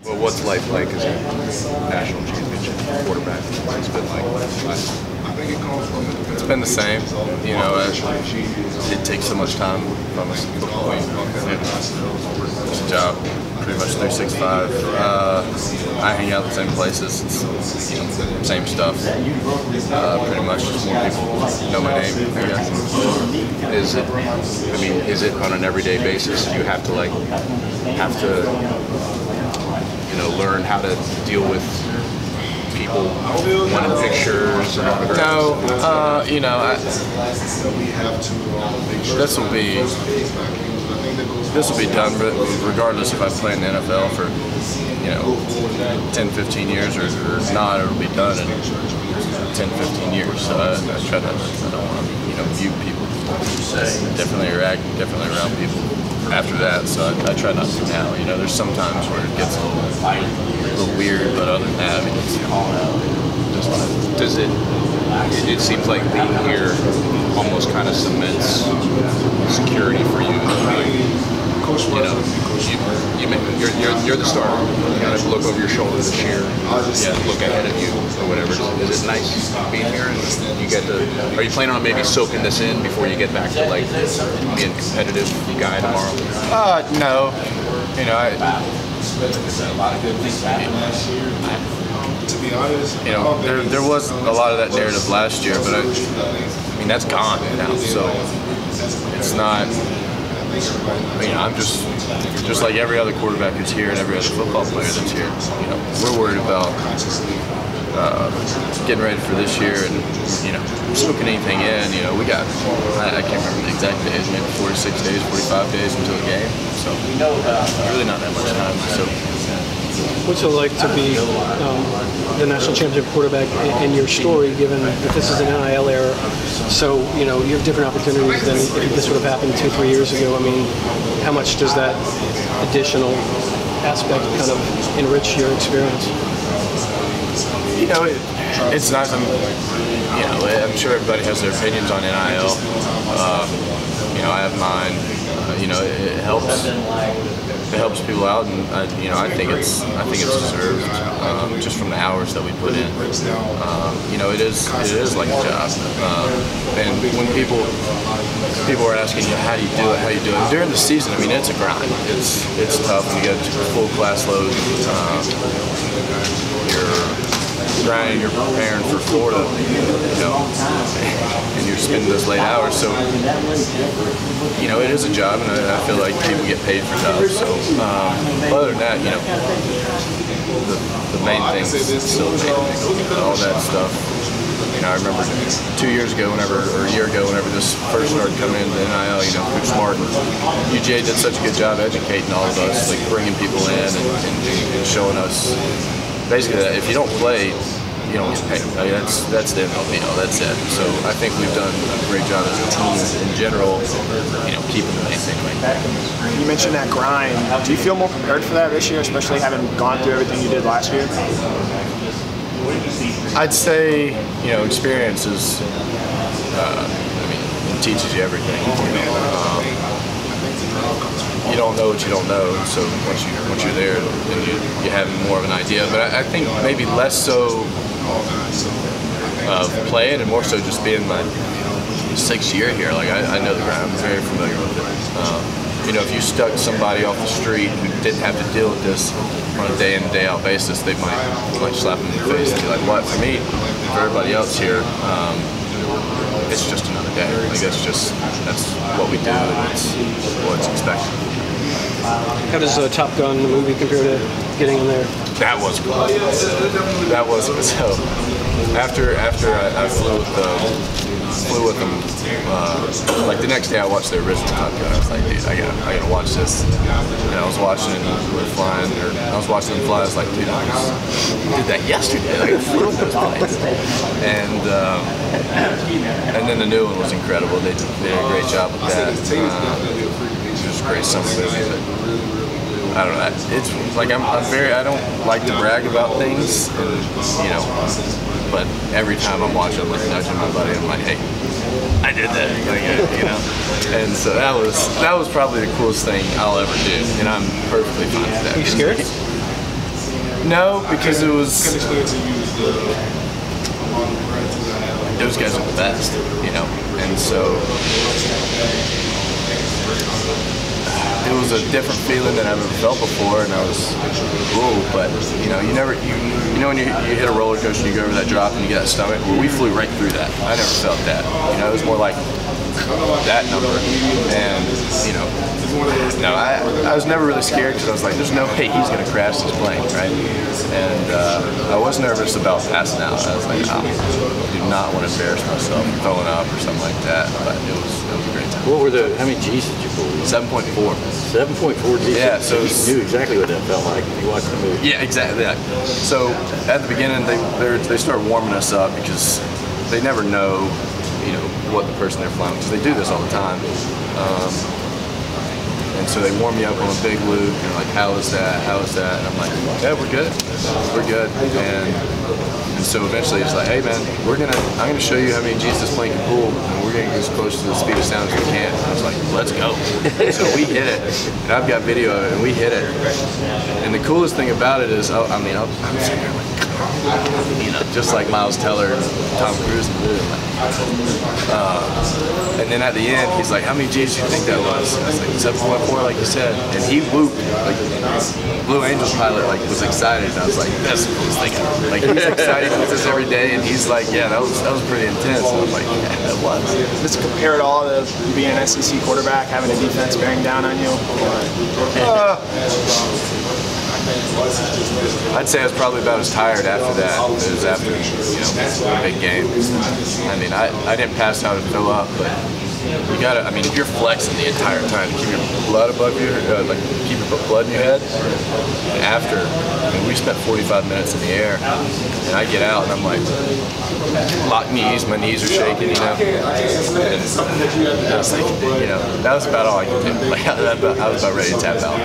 Well, what's life like as a national championship quarterback? It's been like. It's been the same. You know, it takes so much time from us. It's a job, pretty much 365. I hang out in the same places. It's, you know, same stuff. Pretty much just more people know my name, I guess. Is it on an everyday basis? You have to learn how to deal with people wanting pictures and autographs? No, you know, this will be done, but regardless if I play in the NFL for, you know, 10, 15 years or not, it'll be done in 10, 15 years. So I try to, I don't want to, you know, view people differently or act differently around people after that. So I try not to now. You know, there's some times where it gets a little weird, but other than that, I mean, it's does it seems like being here almost kind of cements security for you. You know, you're the starter. You gotta look over your shoulder this year. Look ahead of you or whatever. Is it nice being here? And you get to. Are you planning on maybe soaking this in before you get back to like being a competitive guy tomorrow? No. You know, To be honest, you know, there was a lot of that narrative last year, but I mean that's gone now. So it's not. I mean, I'm just like every other quarterback that's here and every other football player that's here. You know, we're worried about getting ready for this year and, you know, soaking anything in. You know, we got, I can't remember the exact days, maybe 46 days, 45 days until the game. So really not that much time. So. What's it like to be the national championship quarterback in your story, given that this is an NIL era? So, you know, you have different opportunities than if this would have happened 2-3 years ago. I mean, how much does that additional aspect kind of enrich your experience? You know, it's nice. You know, I'm sure everybody has their opinions on NIL. You know, I have mine. You know, it helps. It helps people out, and you know, I think it's deserved just from the hours that we put in. You know, it is like a job, and when people are asking you how do you do it, during the season, I mean, it's a grind. It's tough when you get full class load. You're grinding, you're preparing for Florida, you know, and you're spending those late hours. So, you know, it is a job, and I feel like people get paid for jobs. So, other than that, you know, the main thing is still all that stuff. You know, I remember 2 years ago, or a year ago, whenever this first started coming into NIL, you know, Coach Smart and UGA did such a good job educating all of us, like bringing people in and showing us basically that if you don't play, you don't get paid. I mean, that's the MLB, that's it. So I think we've done a great job as a team in general, you know, keeping the main thing like that. You mentioned that grind. Do you feel more prepared for that this year, especially having gone through everything you did last year? I'd say, you know, experience is, I mean, it teaches you everything. You know, you don't know what you don't know, so once you're there, then you have more of an idea. But I think maybe less so of playing and more so just being my 6th year here. Like I know the ground, I'm very familiar with it. You know, if you stuck somebody off the street who didn't have to deal with this on a day in and day out basis, they might slap them in the face and be like, "What?" For me, for everybody else here, it's just another day. Like that's what we do, and it's what's expected. How does Top Gun, the movie, compare to getting in there? That was cool. That was so. After I flew with them, like the next day I watched the original Top Gun. I was like, dude, I gotta watch this. And I was watching it flying, or I was watching them fly. I was like, dude, I did that yesterday. Like I flew those planes. And then the new one was incredible. They did a great job with that. It was a great summer movie. But I don't know. It's like I don't like to brag about things, and, you know. But every time I'm watching, I'm like nudging my buddy. I'm like, hey, I did that, like, you know. And so that was probably the coolest thing I'll ever do, and I'm perfectly fine with that. Are you scared? No, because it was. Those guys are the best, you know, and so it was a different feeling than I've ever felt before, and I was, whoa, but you know, you know when you hit a roller coaster and you go over that drop and you get that stomach, well, we flew right through that. I never felt that, you know, it was more like that number, and you know, no, I was never really scared because I was like, there's no way he's going to crash this plane, right? And I was nervous about passing out. I was like, I do not want to embarrass myself throwing up or something like that, but it was a great time. What were how many G's did you pull? 7.4. 7.4 G's? Yeah, so you knew exactly what that felt like when you watched the movie. Yeah, exactly. Yeah. So at the beginning, they start warming us up because they never know, you know, what the person they're flying with, because they do this all the time. And so they warm me up on a big loop, and they're like, how is that? How is that? And I'm like, yeah, we're good. We're good. And so eventually it's like, hey man, I'm gonna show you how many G's this plane can pull, and we're gonna get as close to the speed of sound as we can. And I was like, let's go. So we hit it, and I've got video of it, and we hit it. And the coolest thing about it is, I'm sitting there like, you know, just like Miles Teller and Tom Cruise in the movie. And then at the end, he's like, how many G's do you think that was? And I was like, 7.4, like you said. And he whooped, like, Blue Angels pilot, like, was excited. And I was like, that's the coolest thing ever. Like, he's excited with this every day, and he's like, yeah, that was pretty intense. And I was like, yeah, that was. Does it compare at all to being an SEC quarterback, having a defense bearing down on you? I'd say I was probably about as tired after that as after, you know, a big game. I mean, I didn't pass out and fill up, but you gotta, I mean, if you're flexing the entire time to keep your blood above your, like, keep your blood in your head, and after, I mean, we spent 45 minutes in the air, and I get out and I'm like, locked knees, my knees are shaking, you know, and I was like, you know, that was about all I could do. Like, I was about ready to tap out.